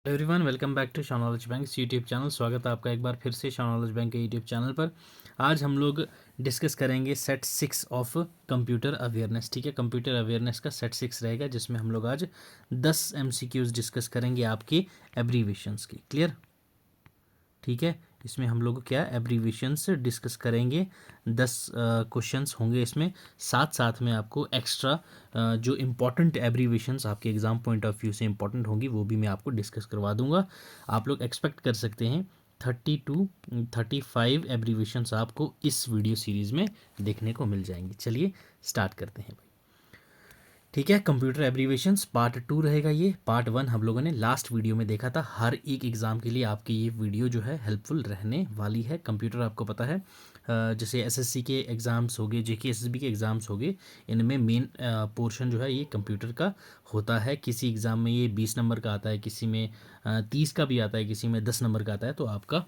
Everyone welcome back to Shanowledge Bank YouTube channel. स्वागत है आपका एक बार फिर से शानॉलेज बैंक के यूट्यूब चैनल पर। आज हम लोग डिस्कस करेंगे सेट 6 ऑफ कंप्यूटर अवेयरनेस। ठीक है, कंप्यूटर अवेयरनेस का सेट 6 रहेगा, जिसमें हम लोग आज 10 एमसीक्यूज डिस्कस करेंगे आपके एब्रीविएशंस की। क्लियर? ठीक है, इसमें हम लोग क्या एब्रीविएशंस डिस्कस करेंगे। 10 क्वेश्चंस होंगे इसमें, साथ साथ में आपको एक्स्ट्रा जो इम्पोर्टेंट एब्रीविएशंस आपके एग्जाम पॉइंट ऑफ व्यू से इम्पोर्टेंट होंगी वो भी मैं आपको डिस्कस करवा दूंगा। आप लोग एक्सपेक्ट कर सकते हैं 30 टू 35 एब्रीविएशंस आपको इस वीडियो सीरीज़ में देखने को मिल जाएंगी। चलिए स्टार्ट करते हैं भाई। ठीक है, कंप्यूटर एब्रीविएशंस पार्ट 2 रहेगा ये। पार्ट 1 हम लोगों ने लास्ट वीडियो में देखा था। हर एक एग्ज़ाम के लिए आपकी ये वीडियो जो है हेल्पफुल रहने वाली है। कंप्यूटर आपको पता है जैसे एसएससी के एग्ज़ाम्स हो गए, जेके एसएसबी के एग्ज़ाम्स हो गए, इनमें मेन पोर्शन जो है ये कंप्यूटर का होता है। किसी एग्ज़ाम में ये 20 नंबर का आता है, किसी में 30 का भी आता है, किसी में 10 नंबर का आता है। तो आपका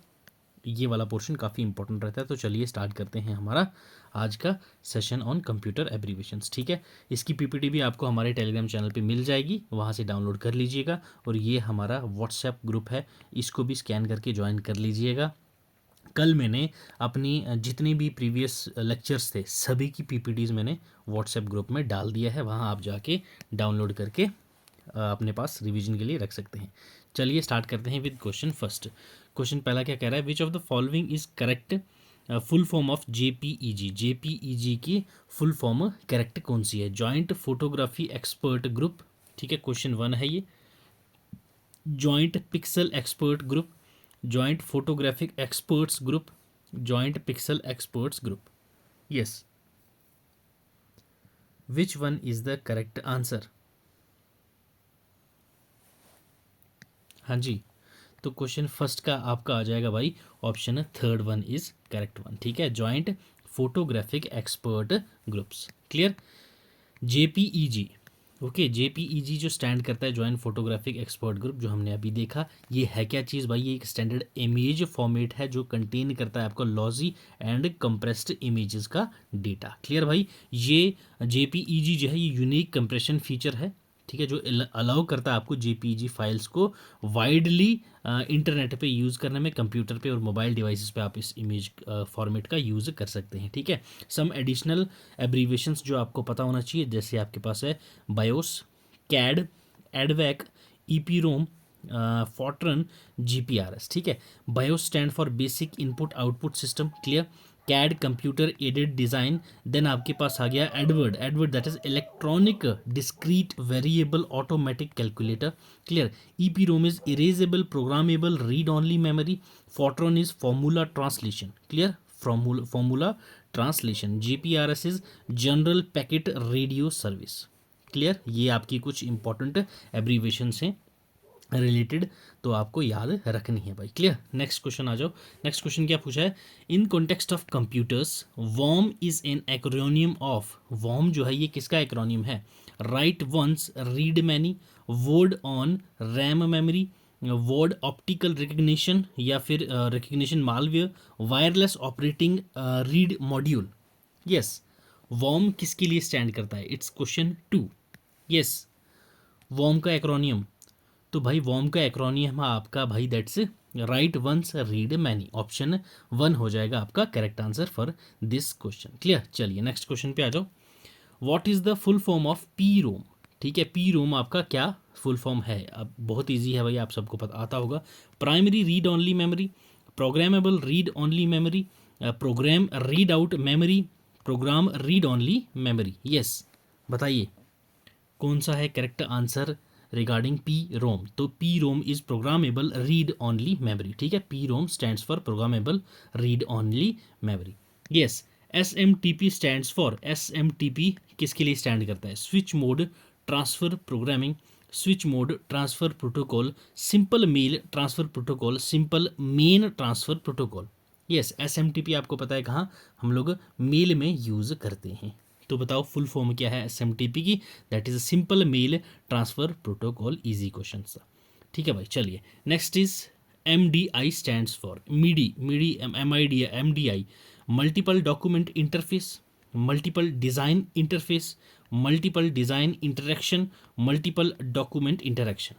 ये वाला पोर्शन काफ़ी इंपॉर्टेंट रहता है। तो चलिए स्टार्ट करते हैं हमारा आज का सेशन ऑन कंप्यूटर एब्रीविएशंस। ठीक है, इसकी पीपीटी भी आपको हमारे टेलीग्राम चैनल पे मिल जाएगी, वहाँ से डाउनलोड कर लीजिएगा। और ये हमारा व्हाट्सएप ग्रुप है, इसको भी स्कैन करके ज्वाइन कर लीजिएगा। कल मैंने अपनी जितने भी प्रीवियस लेक्चर्स थे सभी की पीपीटीज़ मैंने व्हाट्सएप ग्रुप में डाल दिया है, वहाँ आप जाके डाउनलोड करके अपने पास रिवीजन के लिए रख सकते हैं। चलिए स्टार्ट करते हैं विद क्वेश्चन फर्स्ट। क्वेश्चन पहला क्या कह रहा है, which of the following is correct full form of JPEG. JPEG की फुल फॉर्म करेक्ट कौन सी है? Joint photography expert group. ठीक है, क्वेश्चन 1 है ये। Joint pixel expert group, joint photographic experts group, joint pixel experts group. Yes, which one is the correct answer? हाँ जी, तो question first का आपका आ जाएगा भाई option third one is correct one. ठीक है, joint photographic expert groups. Clear? JPEG, okay, JPEG जो stand करता है जॉइंट फोटोग्राफिक एक्सपर्ट ग्रुप, जो हमने अभी देखा, ये है क्या चीज़ भाई? ये एक स्टैंडर्ड इमेज फॉर्मेट है जो कंटेन करता है आपको लॉजी एंड कंप्रेस्ड इमेजेस का डेटा। क्लियर भाई? ये जेपीईजी जो है ये यूनिक कंप्रेशन फीचर है। ठीक है, जो अलाउ करता है आपको जेपीईजी फाइल्स को वाइडली इंटरनेट पे यूज़ करने में, कंप्यूटर पे और मोबाइल डिवाइसेस पे आप इस इमेज फॉर्मेट का यूज़ कर सकते हैं। ठीक है, सम एडिशनल एब्रीविएशंस जो आपको पता होना चाहिए, जैसे आपके पास है BIOS, CAD, EDVAC, EPROM, FORTRAN, GPRS. ठीक है, BIOS stand for basic input output system. Clear? CAD computer aided design. Then आपके पास आ गया Edward, Edward that is electronic discrete variable automatic calculator. Clear? EPROM is erasable programmable read only memory. FORTRAN is formula translation. Clear? Formula translation. GPRS is general packet radio service. Clear? ये आपकी कुछ important abbreviations हैं related, तो आपको याद रखनी है भाई। क्लियर? नेक्स्ट क्वेश्चन आ जाओ। नेक्स्ट क्वेश्चन क्या पूछा है, in context of computers WORM is an acronym of. WORM जो है ये किसका एक्रोनियम है? Write once, read many, word on RAM memory, word optical recognition, या फिर recognition malware, wireless operating read module. Yes, WORM किसके लिए स्टैंड करता है? It's question 2। यस, वॉर्म का एक्रोनियम, तो भाई वॉर्म का एक्रोनियम है आपका भाई that's right once read many. Option 1 हो जाएगा आपका correct answer for this question. Clear? चलिए नेक्स्ट क्वेश्चन पे आ जाओ। What is the full form of P ROM? ठीक है, पी रोम आपका क्या फुल फॉर्म है? अब बहुत इजी है भाई, आप सबको पता आता होगा। Primary read only memory, programmable read only memory, program read out memory, program read only memory. Yes, बताइए कौन सा है correct answer regarding PROM? तो PROM is programmable read only memory. ठीक है, PROM stands for programmable read only memory. Yes, S M T P stands for, S M T P किसके लिए stand करता है? Switch mode transfer programming, switch mode transfer protocol, simple mail transfer protocol, simple main transfer protocol. Yes, S M T P आपको पता है कहाँ हम लोग मेल में यूज़ करते हैं। तो बताओ फुल फॉर्म क्या है एसएमटीपी की? That is simple mail transfer protocol. Easy question था। ठीक है भाई, चलिए next is MDI stands for, MIDI, MIDI MID MDI, multiple document interface, multiple design interface, multiple design interaction, multiple document interaction.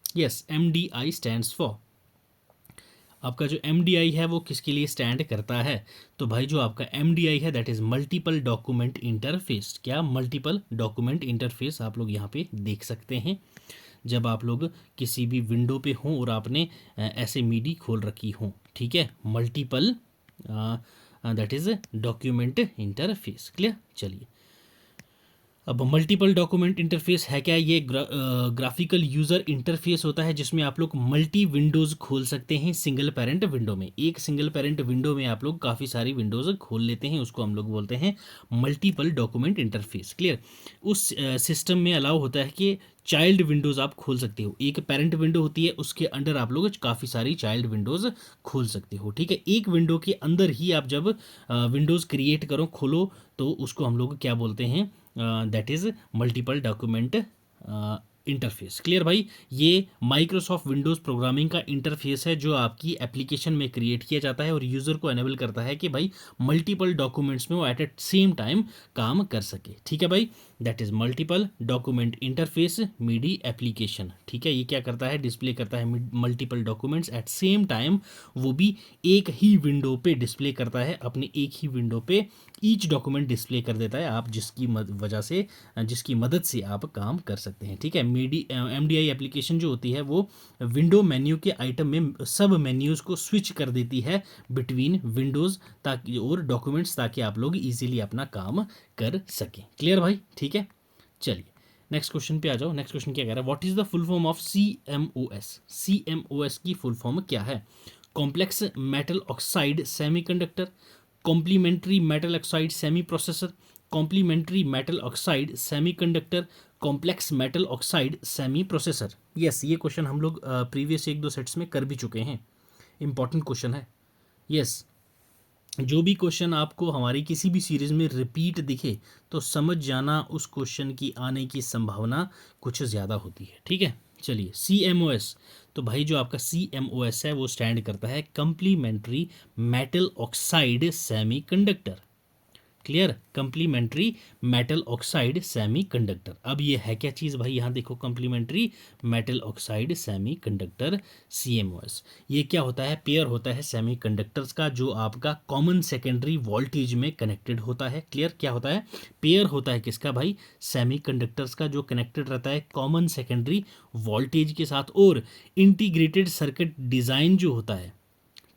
Yes, MDI stands for, आपका जो MDI है वो किसके लिए स्टैंड करता है? तो भाई जो आपका MDI है that is multiple document interface. क्या? मल्टीपल डॉक्यूमेंट इंटरफेस आप लोग यहाँ पे देख सकते हैं। जब आप लोग किसी भी विंडो पे हों और आपने ऐसे मीडी खोल रखी हो, ठीक है, multiple that is document interface. Clear? चलिए, अब मल्टीपल डॉक्यूमेंट इंटरफेस है क्या? ये ग्राफिकल यूज़र इंटरफेस होता है जिसमें आप लोग मल्टी विंडोज़ खोल सकते हैं सिंगल पेरेंट विंडो में। एक सिंगल पेरेंट विंडो में आप लोग काफ़ी सारी विंडोज़ खोल लेते हैं, उसको हम लोग बोलते हैं मल्टीपल डॉक्यूमेंट इंटरफेस। क्लियर? उस सिस्टम में अलाउ होता है कि चाइल्ड विंडोज़ आप खोल सकते हो। एक पेरेंट विंडो होती है, उसके अंडर आप लोग काफ़ी सारी चाइल्ड विंडोज़ खोल सकते हो, ठीक है। एक विंडो के अंदर ही आप जब विंडोज़ क्रिएट करो, खोलो, तो उसको हम लोग क्या बोलते हैं? That is multiple document interface. Clear भाई? ये माइक्रोसॉफ्ट विंडोज़ प्रोग्रामिंग का इंटरफेस है जो आपकी एप्लीकेशन में क्रिएट किया जाता है और यूज़र को एनेबल करता है कि भाई मल्टीपल डॉक्यूमेंट्स में वो एट ए सेम टाइम काम कर सके, ठीक है भाई। That is multiple document interface midi application, ठीक है। ये क्या करता है? डिस्प्ले करता है multiple documents eight same time, वो भी एक ही विंडो पे डिस्प्ले करता है। अपने एक ही विंडो पे ईच डॉक्यूमेंट डिस्प्ले कर देता है, आप जिसकी वजह से, जिसकी मदद से आप काम कर सकते हैं, ठीक है। MDI एप्लीकेशन जो होती है वो विंडो मेन्यू के आइटम में सब मेन्यूज़ को स्विच कर देती है बिटवीन विंडोज़ ताकि और डॉक्यूमेंट्स, ताकि आप लोग इजीली अपना काम कर सकें। क्लियर भाई? ठीक है, चलिए नेक्स्ट क्वेश्चन पे आ जाओ। नेक्स्ट क्वेश्चन क्या कह रहा है? What is the full form of CMOS? CMOS की फुल फॉर्म क्या है? Complex metal oxide semiconductor, complementary metal oxide semi processor, complementary metal oxide semiconductor, complex metal oxide semi processor. Yes, ये question हम लोग प्रीवियस एक दो sets में कर भी चुके हैं, इंपॉर्टेंट क्वेश्चन है। यस, जो भी क्वेश्चन आपको हमारी किसी भी सीरीज़ में रिपीट दिखे तो समझ जाना उस क्वेश्चन की आने की संभावना कुछ ज़्यादा होती है, ठीक है। चलिए, CMOS, तो भाई जो आपका CMOS है वो स्टैंड करता है complementary metal oxide semiconductor. Clear? Complementary metal oxide semiconductor. अब ये है क्या चीज़ भाई? यहाँ देखो, complementary metal oxide semiconductor CMOS। ये क्या होता है? पेयर होता है सेमीकंडक्टर्स का जो आपका कॉमन सेकेंडरी वोल्टेज में कनेक्टेड होता है। क्लियर? क्या होता है? पेयर होता है किसका भाई? सेमीकंडक्टर्स का, जो कनेक्टेड रहता है कॉमन सेकेंडरी वोल्टेज के साथ। और इंटीग्रेटेड सर्किट डिज़ाइन जो होता है,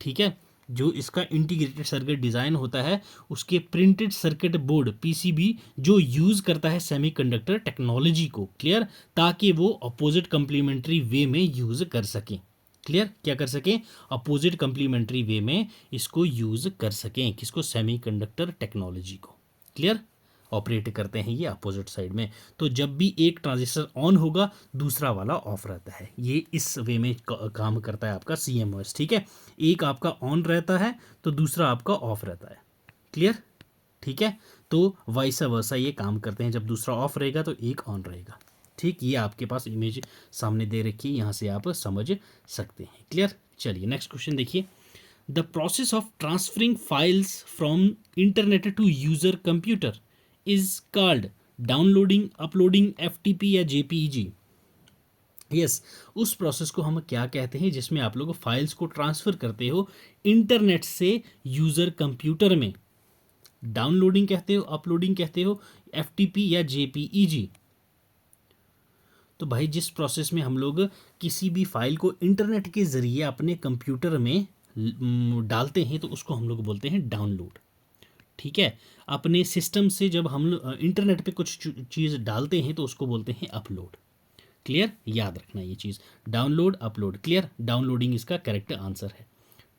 ठीक है, जो इसका इंटीग्रेटेड सर्किट डिज़ाइन होता है, उसके प्रिंटेड सर्किट बोर्ड PCB जो यूज़ करता है सेमीकंडक्टर टेक्नोलॉजी को। क्लियर? ताकि वो अपोजिट कंप्लीमेंट्री वे में यूज़ कर सकें। क्लियर? क्या कर सकें? अपोजिट कंप्लीमेंट्री वे में इसको यूज़ कर सकें। किसको? सेमीकंडक्टर टेक्नोलॉजी को। क्लियर? ऑपरेट करते हैं ये अपोजिट साइड में। तो जब भी एक ट्रांजिस्टर ऑन होगा दूसरा वाला ऑफ रहता है। ये इस वे में काम करता है आपका CMOS, ठीक है। एक आपका ऑन रहता है तो दूसरा आपका ऑफ रहता है। क्लियर? ठीक है, तो वाइस वर्सा ये काम करते हैं। जब दूसरा ऑफ रहेगा तो एक ऑन रहेगा। ठीक, ये आपके पास इमेज सामने दे रखी है, यहाँ से आप समझ सकते हैं। क्लियर? चलिए नेक्स्ट क्वेश्चन देखिए। The process of transferring files from internet to user computer is called downloading, uploading, FTP या JPEG। यस, उस प्रोसेस को हम क्या कहते हैं जिसमें आप लोग फाइल्स को ट्रांसफ़र करते हो इंटरनेट से यूज़र कंप्यूटर में? डाउनलोडिंग कहते हो, अपलोडिंग कहते हो, FTP या JPEG। तो भाई जिस प्रोसेस में हम लोग किसी भी फाइल को इंटरनेट के ज़रिए अपने कंप्यूटर में डालते हैं तो उसको हम लोग बोलते हैं डाउनलोड, ठीक है। अपने सिस्टम से जब हम इंटरनेट पे कुछ चीज़ डालते हैं तो उसको बोलते हैं अपलोड। क्लियर? याद रखना ये चीज़, डाउनलोड, अपलोड। क्लियर? डाउनलोडिंग इसका करेक्ट आंसर है,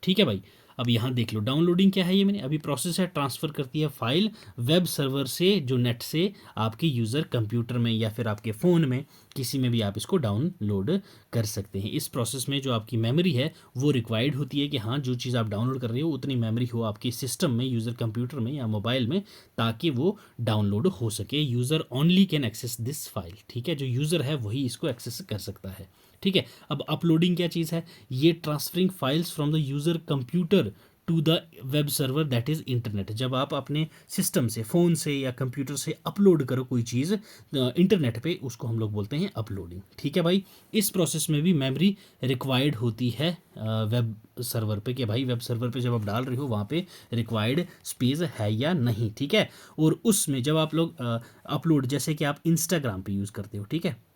ठीक है भाई। अब यहाँ देख लो, डाउनलोडिंग क्या है? ये मैंने अभी प्रोसेस है, ट्रांसफ़र करती है फाइल वेब सर्वर से, जो नेट से आपके यूज़र कंप्यूटर में या फिर आपके फ़ोन में किसी में भी आप इसको डाउनलोड कर सकते हैं। इस प्रोसेस में जो आपकी मेमोरी है वो रिक्वायर्ड होती है कि हाँ, जो चीज़ आप डाउनलोड कर रहे हो उतनी मेमोरी हो आपके सिस्टम में, यूज़र कंप्यूटर में या मोबाइल में, ताकि वो डाउनलोड हो सके। User only can access this file, ठीक है। जो यूज़र है वही इसको एक्सेस कर सकता है, ठीक है। अब अपलोडिंग क्या चीज़ है? ये transferring files from the user computer to the web server that is internet. जब आप अपने सिस्टम से, फ़ोन से या कंप्यूटर से अपलोड करो कोई चीज़ इंटरनेट पे, उसको हम लोग बोलते हैं अपलोडिंग। ठीक है भाई, इस प्रोसेस में भी मेमोरी रिक्वायर्ड होती है वेब सर्वर पे, कि भाई वेब सर्वर पे जब आप डाल रहे हो वहाँ पे रिक्वायर्ड स्पेस है या नहीं। ठीक है, और उसमें जब आप लोग अपलोड, जैसे कि आप इंस्टाग्राम पे यूज़ करते हो, ठीक है,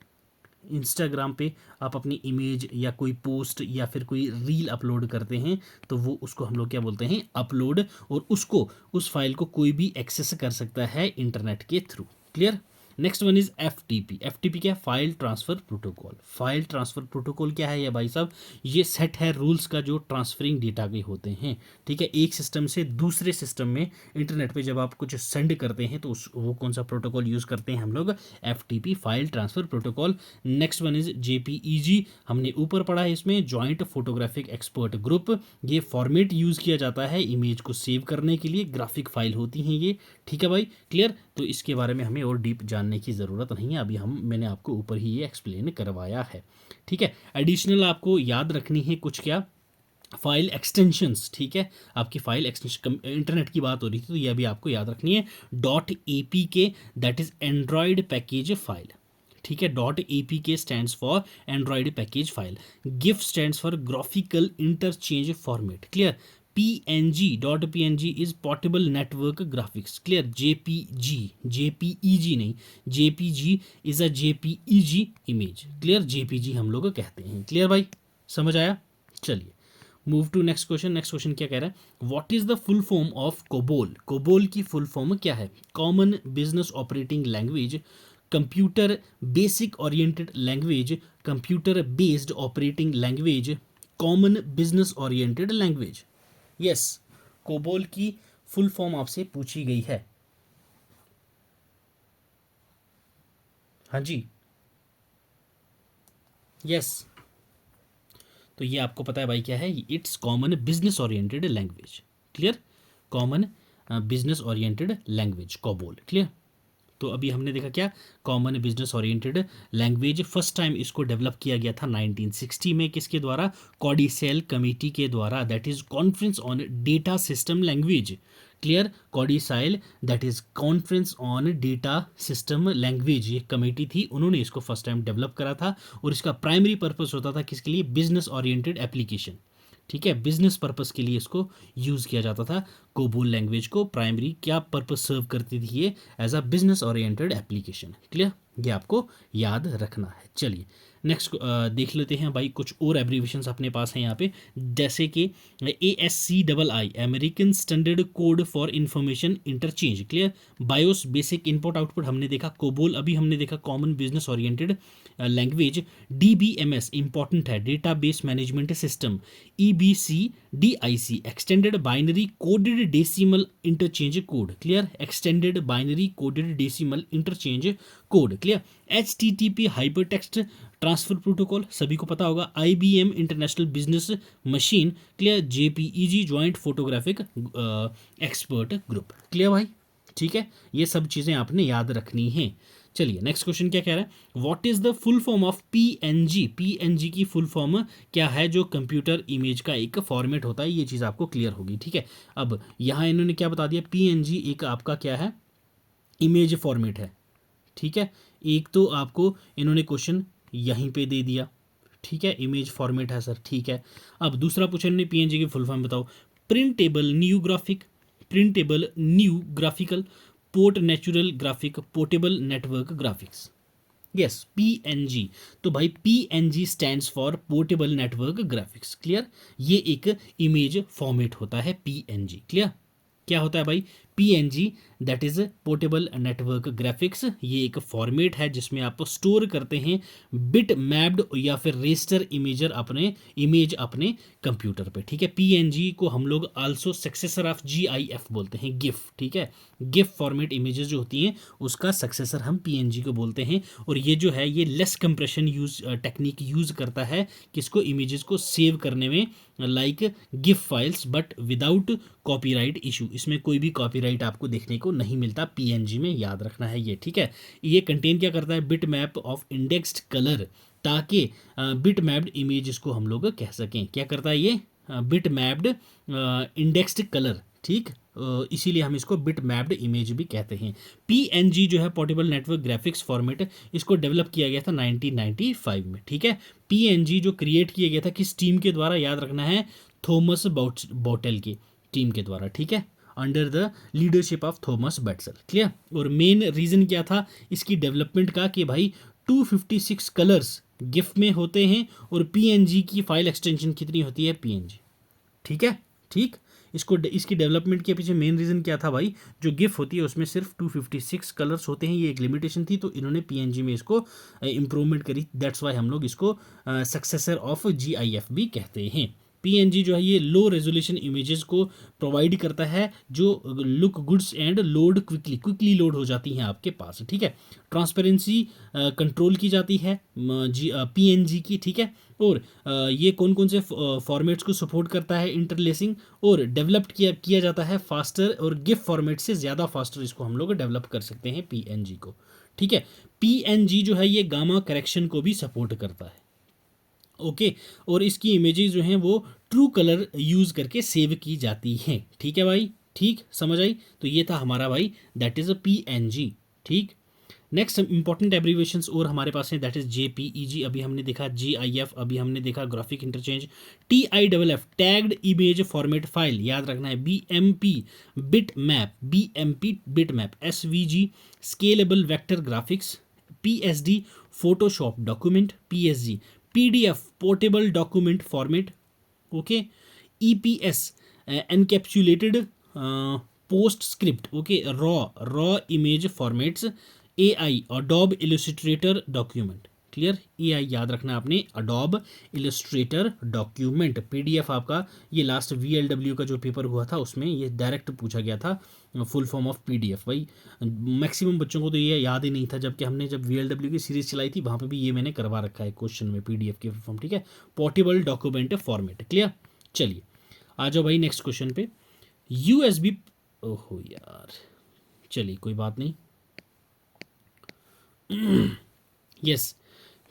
इंस्टाग्राम पे आप अपनी इमेज या कोई पोस्ट या फिर कोई रील अपलोड करते हैं, तो वो उसको हम लोग क्या बोलते हैं, अपलोड। और उसको, उस फाइल को कोई भी एक्सेस कर सकता है इंटरनेट के through. Clear. Next one is FTP। FTP क्या है, file transfer protocol. File transfer protocol क्या है ये भाई साहब, ये सेट है रूल्स का जो ट्रांसफरिंग डेटा के होते हैं। ठीक है, एक सिस्टम से दूसरे सिस्टम में इंटरनेट पे जब आप कुछ सेंड करते हैं तो उस वो कौन सा प्रोटोकॉल यूज़ करते हैं हम लोग, FTP, file transfer protocol. Next one is JPEG, हमने ऊपर पढ़ा है इसमें, जॉइंट फोटोग्राफिक एक्सपर्ट ग्रुप। ये फॉर्मेट यूज़ किया जाता है इमेज को सेव करने के लिए, ग्राफिक फाइल होती हैं ये। ठीक है भाई, क्लियर। तो इसके बारे में हमें और डीप जानने की ज़रूरत नहीं है, अभी मैंने आपको ऊपर ही ये एक्सप्लेन करवाया है। ठीक है, एडिशनल आपको याद रखनी है कुछ, क्या, फाइल एक्सटेंशंस। ठीक है, आपकी फाइल एक्सटेंशन, इंटरनेट की बात हो रही थी तो यह भी आपको याद रखनी है। .apk, that is Android package file. ठीक है, .apk stands for Android package file. GIF stands for graphical interchange format. Clear. .png is portable network graphics. Clear. JPG नहीं, JPG is a JPEG image. Clear, JPG हम लोग कहते हैं। Clear भाई, समझ आया। चलिए move to next question. Next question क्या कह रहा है, what is the full form of COBOL. COBOL की फुल फॉर्म क्या है, common business operating language, computer basic oriented language, computer based operating language, common business oriented language. Yes, COBOL की full form आपसे पूछी गई है। हाँ जी, यस, तो ये आपको पता है भाई क्या है, it's common business oriented language. Clear, common business oriented language COBOL. Clear. तो अभी हमने देखा क्या, common business oriented language. First time इसको डेवलप किया गया था 1960 में, किसके द्वारा, कॉडिसेल कमेटी के द्वारा, that is conference on data system language. Clear, CODASYL that is conference on data system language, ये कमेटी थी, उन्होंने इसको फर्स्ट टाइम डेवलप करा था। और इसका प्राइमरी पर्पस होता था किसके लिए, बिजनेस ओरिएंटेड एप्लीकेशन। ठीक है, बिजनेस पर्पस के लिए इसको यूज़ किया जाता था। कोबोल लैंग्वेज को प्राइमरी क्या पर्पस सर्व करती थी ये, as a business oriented application. Clear, ये आपको याद रखना है। चलिए नेक्स्ट देख लेते हैं भाई, कुछ और एब्रीवेशंस अपने पास हैं यहाँ पे, जैसे कि ASCII, American standard code for information interchange. Clear, BIOS basic input output हमने देखा, कोबोल अभी हमने देखा, common business oriented language. DBMS important है, database management system. EBCDIC, extended binary coded decimal interchange code. Clear, extended binary coded decimal interchange code. Clear, HTTP hypertext transfer protocol, सभी को पता होगा। IBM international business machine. Clear, JPEG joint photographic expert group. Clear भाई, ठीक है, ये सब चीज़ें आपने याद रखनी है। चलिए नेक्स्ट क्वेश्चन क्या कह रहा है, what is the full form of PNG। PNG की फुल फॉर्म क्या है, जो कंप्यूटर इमेज का एक फॉर्मेट होता है, ये चीज़ आपको क्लियर होगी। ठीक है, अब यहाँ इन्होंने क्या बता दिया, PNG एक आपका क्या है, इमेज फॉर्मेट है। ठीक है, एक तो आपको इन्होंने क्वेश्चन यहीं पे दे दिया। ठीक है, इमेज फॉर्मेट है सर, ठीक है। अब दूसरा पूछा इन्होंने, PNG की फुल फॉर्म बताओ, printable new graphic, printable new graphical, port natural graphic, portable network graphics. Yes, PNG। तो भाई PNG stands for portable network graphics. Clear, ये एक इमेज फॉर्मेट होता है PNG। क्लियर, क्या होता है भाई, PNG that is portable network graphics, ये एक फॉर्मेट है जिसमें आप स्टोर करते हैं बिट मैप्ड या फिर रेस्टर इमेज अपने कंप्यूटर पे। ठीक है, PNG को हम लोग आल्सो सक्सेसर ऑफ GIF बोलते हैं, GIF। ठीक है, GIF फॉर्मेट इमेजेस जो होती हैं उसका सक्सेसर हम PNG को बोलते हैं। और ये जो है ये लेस कंप्रेशन टेक्निक यूज़ करता है किसको, इमेजेस को सेव करने में, like GIF files, but without copyright issue. इसमें कोई भी कॉपीराइट आपको देखने को नहीं मिलता PNG में, याद रखना है ये। ठीक है, ये कंटेन क्या करता है, bit map of indexed colour, ताकि बिट मैप्ड इमेज इसको हम लोग कह सकें। क्या करता है ये, बिट मैप्ड इंडेक्स्ड कलर, ठीक, इसीलिए हम इसको बिट मैप्ड इमेज भी कहते हैं। पीएनजी जो है पोर्टेबल नेटवर्क ग्राफिक्स फॉर्मेट, इसको डेवलप किया गया था 1995 में, ठीक है। पीएनजी जो क्रिएट किया गया था किस टीम के द्वारा, याद रखना है, थॉमस बॉटेल की टीम के द्वारा, ठीक है, under the leadership of Thomas Batsal, clear. और मेन रीज़न क्या था इसकी डेवलपमेंट का कि भाई 256 कलर्स गिफ में होते हैं और पीएनजी की फाइल एक्सटेंशन कितनी होती है, पीएनजी, ठीक है, ठीक। इसकी डेवलपमेंट के पीछे मेन रीज़न क्या था भाई, जो गिफ होती है उसमें सिर्फ 256 कलर्स होते हैं, ये एक लिमिटेशन थी, तो इन्होंने पीएनजी में इसको इम्प्रूवमेंट करी, दैट्स वाई हम लोग इसको सक्सेसर ऑफ जीआईएफ भी कहते हैं। पीएनजी जो है ये लो रेजोल्यूशन इमेजेस को प्रोवाइड करता है जो look goods and load quickly load हो जाती हैं आपके पास, ठीक है। ट्रांसपेरेंसी कंट्रोल की जाती है पीएनजी की, ठीक है। और ये कौन कौन से फॉर्मेट्स को सपोर्ट करता है, इंटरलेसिंग, और डेवलप्ड किया जाता है फास्टर, और गिफ फॉर्मेट से ज़्यादा फास्टर इसको हम लोग डेवलप कर सकते हैं पीएनजी को, ठीक है। पीएनजी जो है ये गामा करेक्शन को भी सपोर्ट करता है, ओके। और इसकी इमेजेस जो हैं वो ट्रू कलर यूज़ करके सेव की जाती हैं, ठीक है भाई, ठीक, समझ आई। तो ये था हमारा भाई दैट इज़ अ पीएनजी, ठीक। नेक्स्ट इंपॉर्टेंट एब्रीवेशंस और हमारे पास है, दैट इज जेपीईजी, अभी हमने देखा, जीआईएफ अभी हमने देखा, graphic interchange, TIWF tagged image format file, याद रखना है, BMP bit map, BMP bit map, SVG scalable vector graphics, PSD Photoshop document, PSG PDF portable document format, okay, EPS encapsulated post script, okay, raw image formats, AI Adobe Illustrator document, clear, AI याद रखना आपने, Adobe Illustrator document, PDF आपका ये last VLW का जो paper हुआ था उसमें ये डायरेक्ट पूछा गया था, फुल फॉर्म ऑफ पीडीएफ, भाई मैक्सिमम बच्चों को तो ये याद ही नहीं था, जबकि हमने जब वीएलडब्ल्यू की सीरीज चलाई थी वहाँ पे भी ये मैंने करवा रखा है क्वेश्चन में, पीडीएफ के फॉर्म, ठीक है, पोर्टेबल डॉक्यूमेंट फॉर्मेट, क्लियर। चलिए आ जाओ भाई नेक्स्ट क्वेश्चन पे, यूएसबी, ओहो यार, चलिए कोई बात नहीं, यस,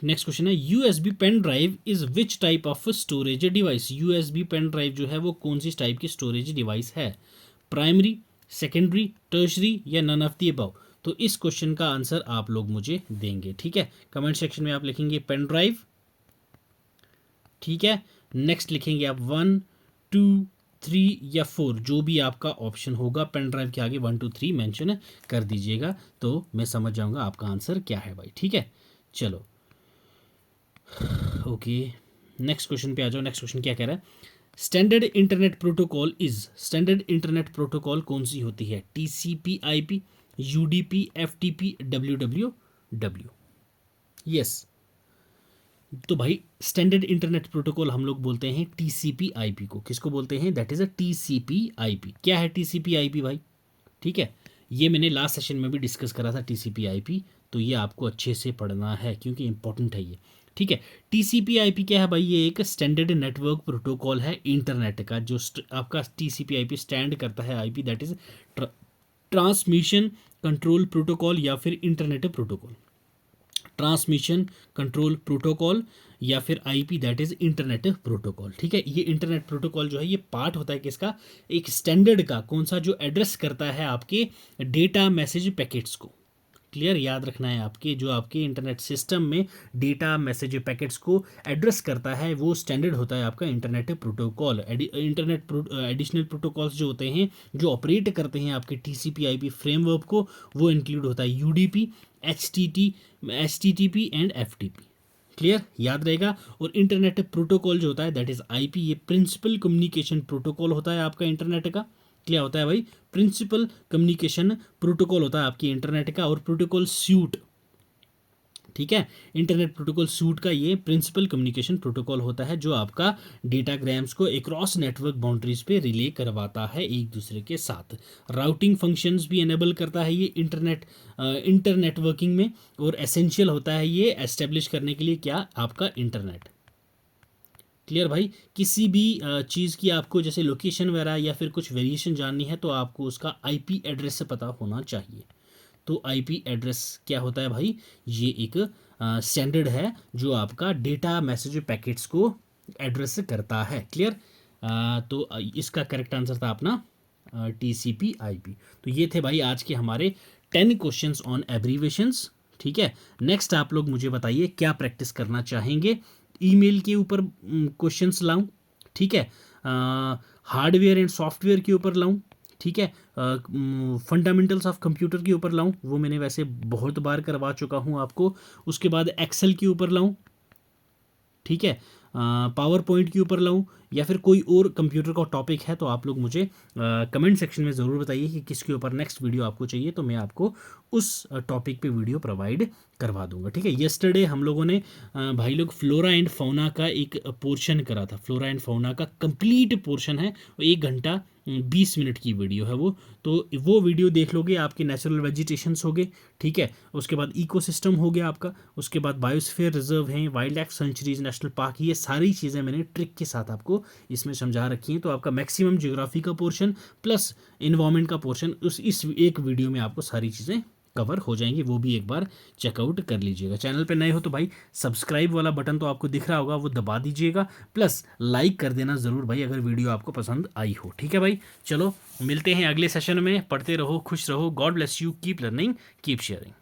नेक्स्ट क्वेश्चन है, USB pen drive is which type of storage device, USB pen drive जो है वो कौन सी टाइप की स्टोरेज डिवाइस है, प्राइमरी, सेकेंडरी, टर्शरी या नन ऑफ द अबव। तो इस क्वेश्चन का आंसर आप लोग मुझे देंगे, ठीक है, कमेंट सेक्शन में आप लिखेंगे पेन ड्राइव, ठीक है, नेक्स्ट लिखेंगे आप 1 2 3 या 4, जो भी आपका ऑप्शन होगा पेन ड्राइव के आगे 1 2 3 मेंशन कर दीजिएगा, तो मैं समझ जाऊंगा आपका आंसर क्या है भाई, ठीक है। चलो ओके, नेक्स्ट क्वेश्चन पे आ जाओ। नेक्स्ट क्वेश्चन क्या कह रहा है, standard internet protocol is, standard internet protocol कौन सी होती है, TCP IP, UDP, FTP, WWW, yes. तो भाई स्टैंडर्ड इंटरनेट प्रोटोकॉल हम लोग बोलते हैं टीसीपी आईपी को, किसको बोलते हैं, that is a TCP IP. क्या है टीसीपी आईपी भाई, ठीक है, ये मैंने लास्ट सेशन में भी डिस्कस करा था टीसीपी आईपी, तो ये आपको अच्छे से पढ़ना है क्योंकि इंपॉर्टेंट है ये, ठीक है। टीसीपी आईपी क्या है भाई, ये एक स्टैंडर्ड नेटवर्क प्रोटोकॉल है इंटरनेट का, जो आपका टीसीपी आईपी स्टैंड करता है, IP that is transmission control protocol या फिर internet protocol, transmission control protocol या फिर IP that is internet protocol, ठीक है। ये इंटरनेट प्रोटोकॉल जो है ये पार्ट होता है किसका, एक स्टैंडर्ड का, कौन सा, जो एड्रेस करता है आपके डेटा मैसेज पैकेट्स को, क्लियर, याद रखना है, आपके जो आपके इंटरनेट सिस्टम में डेटा मैसेज पैकेट्स को एड्रेस करता है वो स्टैंडर्ड होता है आपका internet protocol. Internet additional protocols जो होते हैं जो ऑपरेट करते हैं आपके टीसीपी आईपी फ्रेमवर्क को, वो इंक्लूड होता है UDP, HTTP and FTP, clear, याद रहेगा। और इंटरनेट प्रोटोकॉल जो होता है दैट इज आईपी, ये प्रिंसिपल कम्युनिकेशन प्रोटोकॉल होता है आपका इंटरनेट का, क्या होता है भाई, प्रिंसिपल कम्युनिकेशन प्रोटोकॉल होता है आपकी इंटरनेट का। और प्रोटोकॉल सूट, ठीक है, इंटरनेट प्रोटोकॉल सूट का ये प्रिंसिपल कम्युनिकेशन प्रोटोकॉल होता है जो आपका डेटाग्राम्स को अक्रॉस नेटवर्क बाउंड्रीज पे रिले करवाता है एक दूसरे के साथ। राउटिंग फंक्शंस भी एनेबल करता है ये इंटरनेटवर्किंग में, और एसेंशियल होता है ये एस्टेब्लिश करने के लिए क्या, आपका इंटरनेट, क्लियर भाई। किसी भी चीज़ की आपको जैसे लोकेशन वगैरह या फिर कुछ वेरिएशन जाननी है तो आपको उसका आईपी एड्रेस से पता होना चाहिए। तो आईपी एड्रेस क्या होता है भाई, ये एक स्टैंडर्ड है जो आपका डेटा मैसेज पैकेट्स को एड्रेस करता है, क्लियर। तो इसका करेक्ट आंसर था अपना TCP/IP। तो ये थे भाई आज के हमारे 10 क्वेश्चंस ऑन एब्रीवेशंस। ठीक है, नेक्स्ट आप लोग मुझे बताइए क्या प्रैक्टिस करना चाहेंगे, ईमेल के ऊपर क्वेश्चंस लाऊं, ठीक है, हार्डवेयर एंड सॉफ्टवेयर के ऊपर लाऊं, ठीक है, फंडामेंटल्स ऑफ कंप्यूटर के ऊपर लाऊं, वो मैंने वैसे बहुत बार करवा चुका हूं आपको, उसके बाद एक्सेल के ऊपर लाऊं, ठीक है, पावर पॉइंट के ऊपर लाऊं, या फिर कोई और कंप्यूटर का टॉपिक है तो आप लोग मुझे कमेंट सेक्शन में ज़रूर बताइए कि किसके ऊपर नेक्स्ट वीडियो आपको चाहिए, तो मैं आपको उस टॉपिक पे वीडियो प्रोवाइड करवा दूंगा। ठीक है, यस्टरडे हम लोगों ने भाई लोग फ्लोरा एंड फौना का एक पोर्शन करा था, फ्लोरा एंड फौना का कंप्लीट पोर्शन है, 1 घंटा 20 मिनट की वीडियो है वो, तो वो वीडियो देख लोगे आपके नेचुरल वेजिटेशंस हो गए, ठीक है, उसके बाद इकोसिस्टम हो गया आपका, उसके बाद बायोस्फीयर रिजर्व हैं, wild life sanctuaries, national park, ये सारी चीज़ें मैंने ट्रिक के साथ आपको इसमें समझा रखी हैं। तो आपका मैक्सिमम ज्योग्राफी का पोर्शन प्लस इन्वायरमेंट का पोर्शन इस एक वीडियो में आपको सारी चीज़ें कवर हो जाएंगी, वो भी एक बार चेकआउट कर लीजिएगा। चैनल पे नए हो तो भाई सब्सक्राइब वाला बटन तो आपको दिख रहा होगा, वो दबा दीजिएगा, प्लस लाइक कर देना ज़रूर भाई अगर वीडियो आपको पसंद आई हो। ठीक है भाई, चलो मिलते हैं अगले सेशन में, पढ़ते रहो, खुश रहो, God bless you, keep learning, keep sharing.